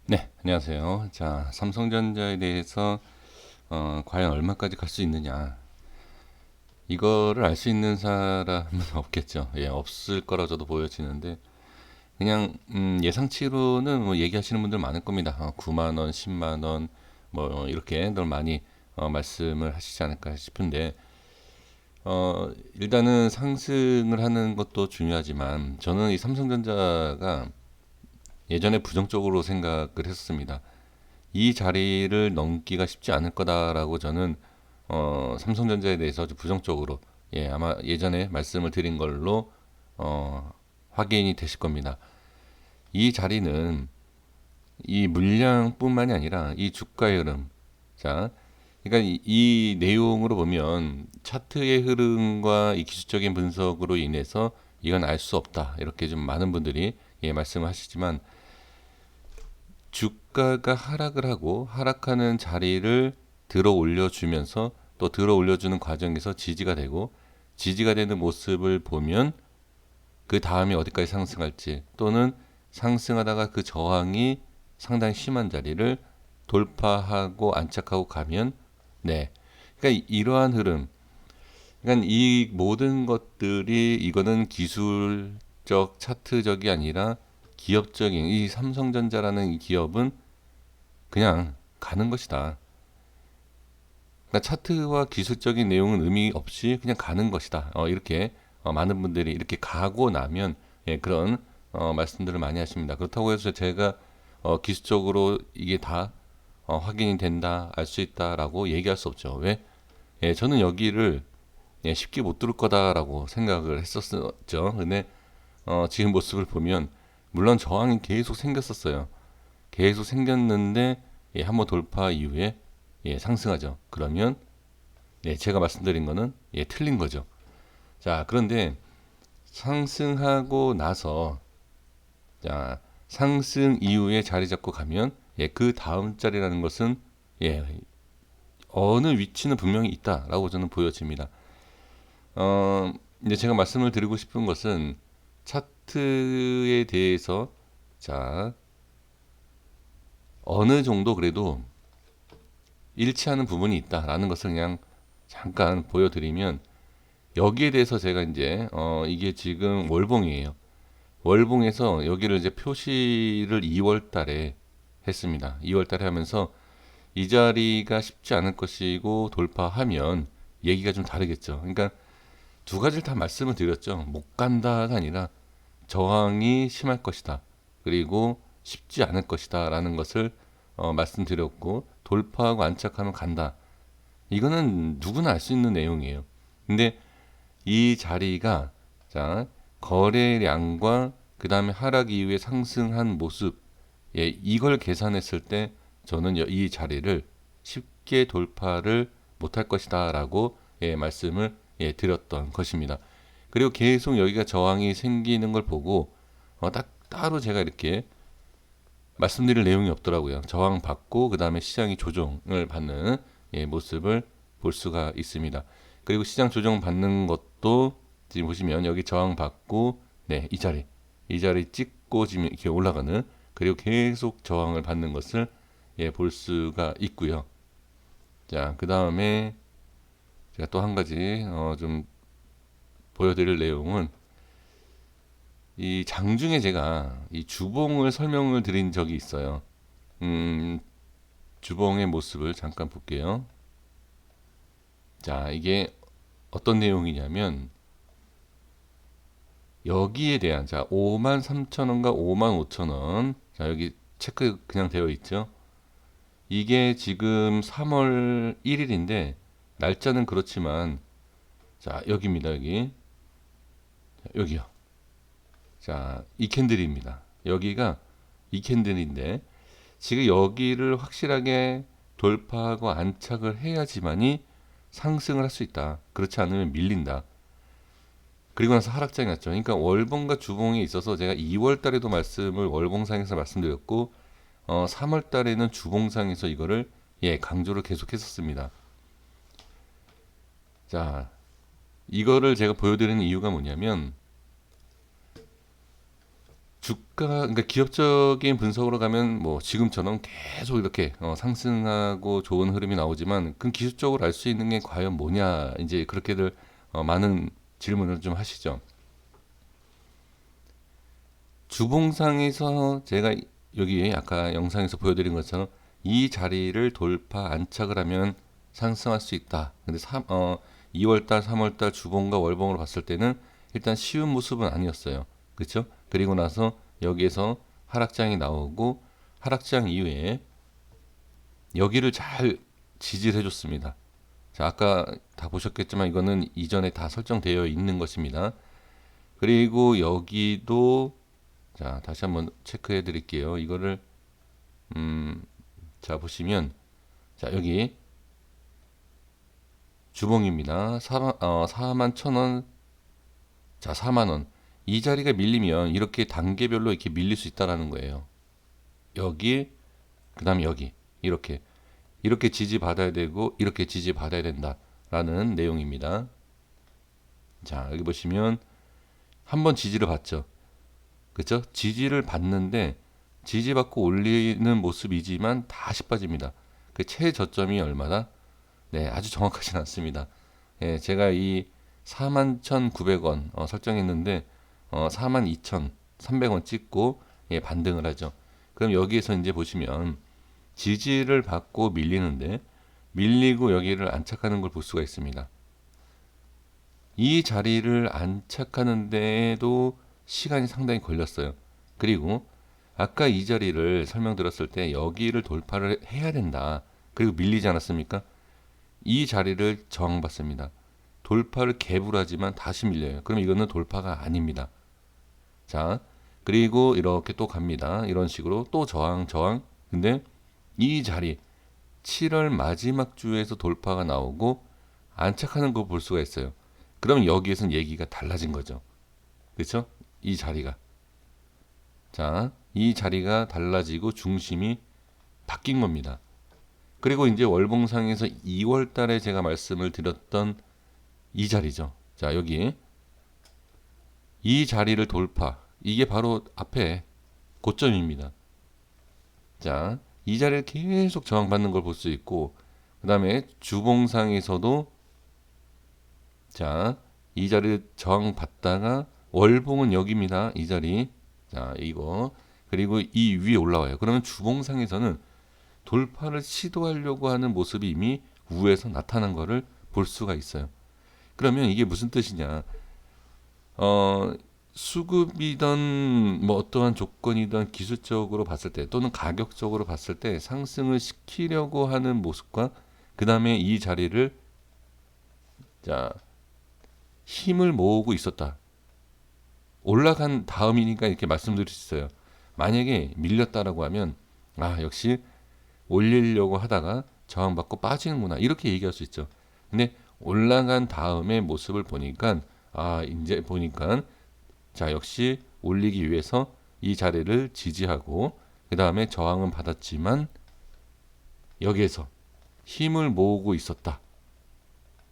네, 안녕하세요. 자, 삼성전자에 대해서 과연 얼마까지 갈 수 있느냐. 이거를 알 수 있는 사람은 없겠죠. 예, 없을 거라 저도 보여지는데 그냥 예상치로는 뭐 얘기하시는 분들 많을 겁니다. 9만 원, 10만 원, 뭐 이렇게 늘 많이 말씀을 하시지 않을까 싶은데 일단은 상승을 하는 것도 중요하지만 저는 이 삼성전자가 예전에 부정적으로 생각을 했었습니다. 이 자리를 넘기가 쉽지 않을 거다라고 저는 삼성전자에 대해서 아주 부정적으로 아마 예전에 말씀을 드린 걸로 확인이 되실 겁니다. 이 자리는 이 물량뿐만이 아니라 이 주가의 흐름, 자, 그러니까 이 내용으로 보면 차트의 흐름과 이 기술적인 분석으로 인해서 이건 알 수 없다 이렇게 좀 많은 분들이 말씀을 하시지만 주가가 하락을 하고 하락하는 자리를 들어 올려주면서 또 들어 올려주는 과정에서 지지가 되고 지지가 되는 모습을 보면 그 다음에 어디까지 상승할지 또는 상승하다가 그 저항이 상당히 심한 자리를 돌파하고 안착하고 가면 네. 그러니까 이러한 흐름. 그러니까 이 모든 것들이 이거는 기술적 차트적이 아니라 기업적인 이 삼성전자라는 이 기업은 그냥 가는 것이다. 그러니까 차트와 기술적인 내용은 의미 없이 그냥 가는 것이다. 이렇게 많은 분들이 이렇게 가고 나면 그런 말씀들을 많이 하십니다. 그렇다고 해서 제가 기술적으로 이게 다 확인이 된다, 알 수 있다라고 얘기할 수 없죠. 왜? 저는 여기를 쉽게 못 뚫을 거다라고 생각을 했었죠. 근데 지금 모습을 보면 물론 저항이 계속 생겼었어요. 계속 생겼는데 한번 돌파 이후에 상승하죠. 그러면 제가 말씀드린 거는 틀린 거죠. 자, 그런데 상승하고 나서 자, 상승 이후에 자리 잡고 가면 그 다음 자리라는 것은 예, 어느 위치는 분명히 있다라고 저는 보여집니다. 이제 제가 말씀을 드리고 싶은 것은 차트에 대해서 자, 어느 정도 그래도 일치하는 부분이 있다라는 것을 그냥 잠깐 보여드리면 여기에 대해서 제가 이제 이게 지금 월봉이에요. 월봉에서 여기를 이제 표시를 2월 달에 했습니다. 2월 달에 하면서 이 자리가 쉽지 않을 것이고 돌파하면 얘기가 좀 다르겠죠. 그러니까 두 가지를 다 말씀을 드렸죠. 못 간다가 아니라 저항이 심할 것이다. 그리고 쉽지 않을 것이다. 라는 것을 말씀드렸고 돌파하고 안착하면 간다. 이거는 누구나 알 수 있는 내용이에요. 근데 이 자리가 자 거래량과 그 다음에 하락 이후에 상승한 모습 이걸 계산했을 때 저는 이 자리를 쉽게 돌파를 못할 것이다라고 말씀을 드렸던 것입니다. 그리고 계속 여기가 저항이 생기는 걸 보고 딱 따로 제가 이렇게 말씀드릴 내용이 없더라고요. 저항 받고 그 다음에 시장이 조정을 받는 모습을 볼 수가 있습니다. 그리고 시장 조정 받는 것도 지금 보시면 여기 저항 받고 이 자리 찍고 지금 이렇게 올라가는 그리고 계속 저항을 받는 것을 볼 수가 있고요. 자, 그 다음에 제가 또 한 가지 좀 보여드릴 내용은 이 장중에 제가 이 주봉을 설명을 드린 적이 있어요. 음, 주봉의 모습을 잠깐 볼게요. 자, 이게 어떤 내용이냐면 여기에 대한 자 5만 3천 원과 5만 5천 원. 자, 여기 체크 그냥 되어 있죠. 이게 지금 3월 1일인데 날짜는 그렇지만 자, 여기입니다. 여기요. 자, 이 캔들입니다. 여기가 이 캔들인데 지금 여기를 확실하게 돌파하고 안착을 해야지만이 상승을 할 수 있다. 그렇지 않으면 밀린다. 그리고 나서 하락장이 났죠. 그러니까 월봉과 주봉에 있어서 제가 2월 달에도 말씀을 월봉상에서 말씀드렸고 3월 달에는 주봉상에서 이거를 강조를 계속 했었습니다. 자, 이거를 제가 보여드리는 이유가 뭐냐면 주가 그러니까 기업적인 분석으로 가면 뭐 지금처럼 계속 이렇게 상승하고 좋은 흐름이 나오지만 그 기술적으로 알 수 있는 게 과연 뭐냐 이제 그렇게들 많은 질문을 좀 하시죠. 주봉상에서 제가 여기 아까 영상에서 보여드린 것처럼 이 자리를 돌파 안착을 하면 상승할 수 있다. 근데 2월달, 3월달 주봉과 월봉으로 봤을 때는 일단 쉬운 모습은 아니었어요. 그렇죠? 그리고 나서 여기에서 하락장이 나오고 하락장 이후에 여기를 잘 지지를 해줬습니다. 자, 아까 다 보셨겠지만 이거는 이전에 다 설정되어 있는 것입니다. 그리고 여기도 자, 다시 한번 체크해 드릴게요. 이거를 자, 보시면 자, 여기 주봉입니다. 4만 1,000원. 자, 4만 원. 이 자리가 밀리면 이렇게 단계별로 이렇게 밀릴 수 있다라는 거예요. 여기, 그다음에 여기. 이렇게 지지 받아야 되고 이렇게 지지 받아야 된다라는 내용입니다. 자, 여기 보시면 한번 지지를 받죠. 그렇죠? 지지를 받는데 지지받고 올리는 모습이지만 다시 빠집니다. 그 최저점이 얼마나? 네, 아주 정확하진 않습니다. 예, 제가 이 41,900원 설정했는데 42,300원 찍고 예, 반등을 하죠. 그럼 여기에서 이제 보시면 지지를 받고 밀리는데 밀리고 여기를 안착하는 걸 볼 수가 있습니다. 이 자리를 안착하는 데에도 시간이 상당히 걸렸어요. 그리고 아까 이 자리를 설명드렸을 때 여기를 돌파를 해야 된다. 그리고 밀리지 않았습니까? 이 자리를 저항받습니다. 돌파를 갭을 하지만 다시 밀려요. 그럼 이거는 돌파가 아닙니다. 자, 그리고 이렇게 또 갑니다. 이런 식으로 또 저항. 근데 이 자리 7월 마지막 주에서 돌파가 나오고 안착하는 거 볼 수가 있어요. 그럼 여기에서는 얘기가 달라진 거죠. 그렇죠? 이 자리가. 자, 이 자리가 달라지고 중심이 바뀐 겁니다. 그리고 이제 월봉상에서 2월 달에 제가 말씀을 드렸던 이 자리죠. 자, 여기 이 자리를 돌파. 이게 바로 앞에 고점입니다. 자, 이 자리를 계속 저항받는 걸 볼 수 있고 그 다음에 주봉상에서도 자, 이 자리를 저항받다가 월봉은 여기입니다. 이 자리. 자, 이거. 그리고 이 위에 올라와요. 그러면 주봉상에서는 돌파를 시도하려고 하는 모습이 이미 우에서 나타난 것을 볼 수가 있어요. 그러면 이게 무슨 뜻이냐? 수급이든 뭐 어떠한 조건이든 기술적으로 봤을 때 또는 가격적으로 봤을 때 상승을 시키려고 하는 모습과 그 다음에 이 자리를 자 힘을 모으고 있었다. 올라간 다음이니까 이렇게 말씀드릴 수 있어요. 만약에 밀렸다라고 하면 아 역시 올리려고 하다가 저항받고 빠지는구나 이렇게 얘기할 수 있죠. 근데 올라간 다음의 모습을 보니까 아 이제 보니까 자 역시 올리기 위해서 이 자리를 지지하고 그 다음에 저항은 받았지만 여기에서 힘을 모으고 있었다.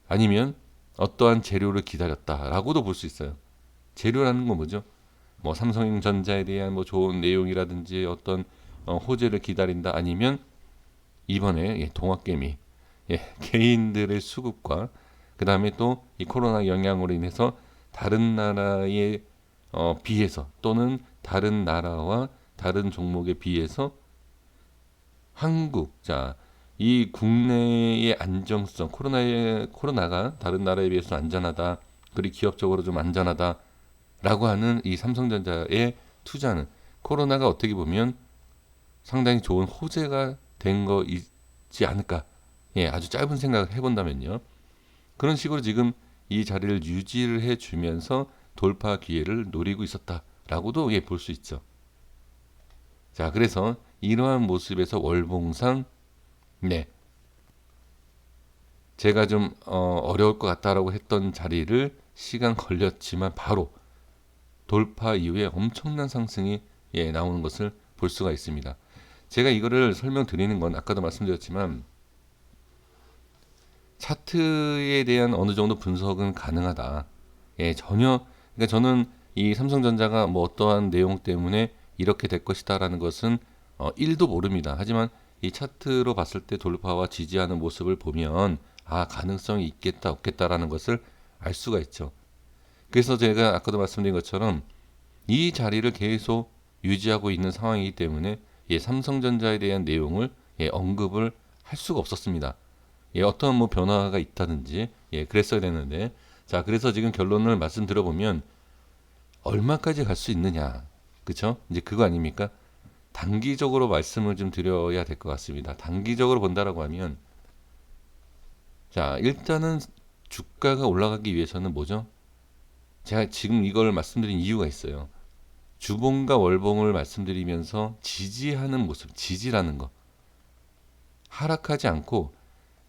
아니면 어떠한 재료를 기다렸다라고도 볼 수 있어요. 재료라는 건 뭐죠? 뭐 삼성전자에 대한 뭐 좋은 내용이라든지 어떤 호재를 기다린다 아니면 이번에 동학개미 개인들의 수급과 그 다음에 또 이 코로나 영향으로 인해서 다른 나라에 비해서 또는 다른 나라와 다른 종목에 비해서 한국 이 국내의 안정성 코로나가 다른 나라에 비해서 안전하다 그리고 기업적으로 좀 안전하다라고 하는 이 삼성전자의 투자는 코로나가 어떻게 보면 상당히 좋은 호재가 된 거 있지 않을까 아주 짧은 생각을 해본다면요 그런 식으로 지금 이 자리를 유지를 해주면서 돌파 기회를 노리고 있었다라고도 볼 수 있죠. 자, 그래서 이러한 모습에서 월봉상 제가 좀 어려울 것 같다라고 했던 자리를 시간 걸렸지만 바로 돌파 이후에 엄청난 상승이 나오는 것을 볼 수가 있습니다. 제가 이거를 설명드리는 건 아까도 말씀드렸지만 차트에 대한 어느 정도 분석은 가능하다. 전혀 그러니까 저는 이 삼성전자가 뭐 어떠한 내용 때문에 이렇게 될 것이다라는 것은 1도 모릅니다. 하지만 이 차트로 봤을 때 돌파와 지지하는 모습을 보면 가능성이 있겠다 없겠다라는 것을 알 수가 있죠. 그래서 제가 아까도 말씀드린 것처럼 이 자리를 계속 유지하고 있는 상황이기 때문에 삼성전자에 대한 내용을 언급을 할 수가 없었습니다. 어떤 뭐 변화가 있다든지 그랬어야 되는데, 자, 그래서 지금 결론을 말씀드려보면 얼마까지 갈 수 있느냐, 그쵸? 이제 그거 아닙니까? 단기적으로 말씀을 좀 드려야 될 것 같습니다. 단기적으로 본다라고 하면, 자, 일단은 주가가 올라가기 위해서는 뭐죠? 제가 지금 이걸 말씀드린 이유가 있어요. 주봉과 월봉을 말씀드리면서 지지하는 모습, 지지라는 거. 하락하지 않고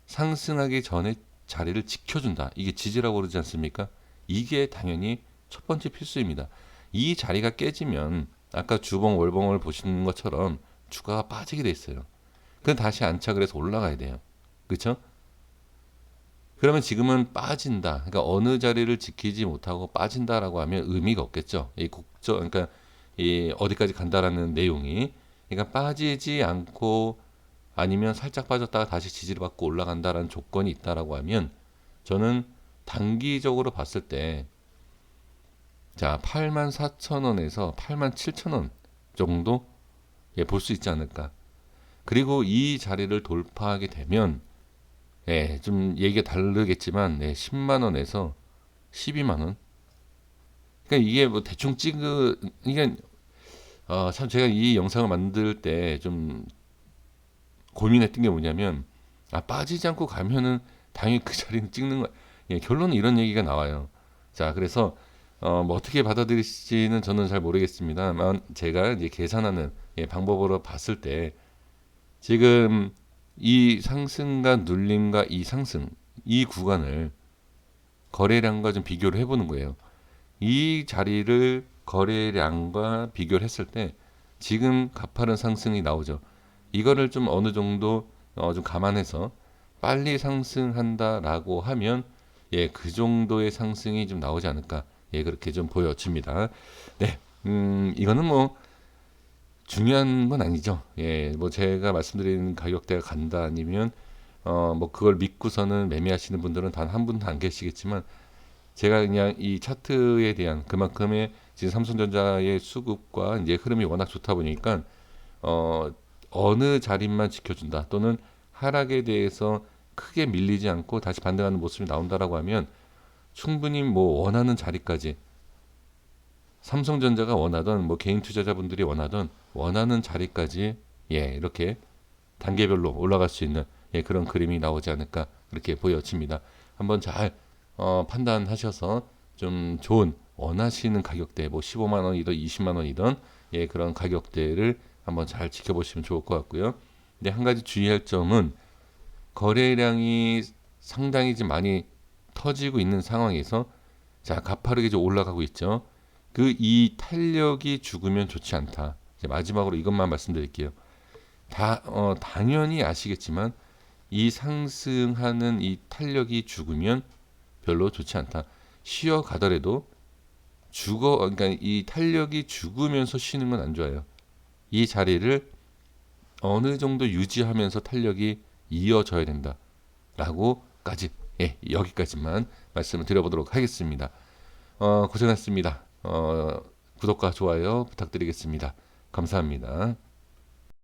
상승하기 전에 자리를 지켜준다. 이게 지지라고 그러지 않습니까? 이게 당연히 첫 번째 필수입니다. 이 자리가 깨지면 아까 주봉, 월봉을 보시는 것처럼 주가가 빠지게 돼 있어요. 그럼 다시 안착을 해서 올라가야 돼요. 그렇죠? 그러면 지금은 빠진다. 그러니까 어느 자리를 지키지 못하고 빠진다라고 하면 의미가 없겠죠. 이 국저, 그러니까 이 어디까지 간다라는 내용이, 그러니까 빠지지 않고 아니면 살짝 빠졌다가 다시 지지를 받고 올라간다라는 조건이 있다라고 하면 저는 단기적으로 봤을 때, 자, 84,000원에서 87,000원 정도 볼 수 있지 않을까. 그리고 이 자리를 돌파하게 되면 좀 얘기가 다르겠지만 10만 원에서 12만 원. 그러니까 이게 뭐 대충 이게 참 제가 이 영상을 만들 때 좀 고민했던 게 뭐냐면, 빠지지 않고 가면은 당연히 그 자리는 찍는 거. 결론은 이런 얘기가 나와요. 자, 그래서 뭐 어떻게 받아들일지는 저는 잘 모르겠습니다만, 제가 이제 계산하는 방법으로 봤을 때 지금 이 상승과 눌림과 이 상승, 이 구간을 거래량과 좀 비교를 해보는 거예요. 이 자리를 거래량과 비교를 했을 때 지금 가파른 상승이 나오죠. 이거를 좀 어느 정도 좀 감안해서 빨리 상승한다라고 하면 그 정도의 상승이 좀 나오지 않을까, 그렇게 좀 보여집니다. 네, 이거는 뭐 중요한 건 아니죠. 뭐 제가 말씀드리는 가격대가 간다 아니면 뭐 그걸 믿고서는 매매하시는 분들은 단 한 분도 안 계시겠지만, 제가 그냥 이 차트에 대한 그만큼의 지금 삼성전자의 수급과 이제 흐름이 워낙 좋다 보니까 어느 자리만 지켜준다, 또는 하락에 대해서 크게 밀리지 않고 다시 반등하는 모습이 나온다라고 하면 충분히 뭐 원하는 자리까지, 삼성전자가 원하던 뭐 개인 투자자분들이 원하는 자리까지 이렇게 단계별로 올라갈 수 있는 그런 그림이 나오지 않을까, 그렇게 보여집니다. 한번 잘 판단하셔서 좀 좋은 원하시는 가격대, 뭐 15만 원이든 20만 원이든 그런 가격대를 한번 잘 지켜보시면 좋을 것 같고요. 근데 한 가지 주의할 점은, 거래량이 상당히 좀 많이 터지고 있는 상황에서, 자, 가파르게 좀 올라가고 있죠. 이 탄력이 죽으면 좋지 않다. 이제 마지막으로 이것만 말씀드릴게요. 당연히 아시겠지만 이 상승하는 이 탄력이 죽으면 별로 좋지 않다. 쉬어가더라도 그러니까 이 탄력이 죽으면서 쉬는 건 안 좋아요. 이 자리를 어느 정도 유지하면서 탄력이 이어져야 된다라고까지, 여기까지만 말씀을 드려보도록 하겠습니다. 고생하셨습니다. 구독과 좋아요 부탁드리겠습니다. 감사합니다.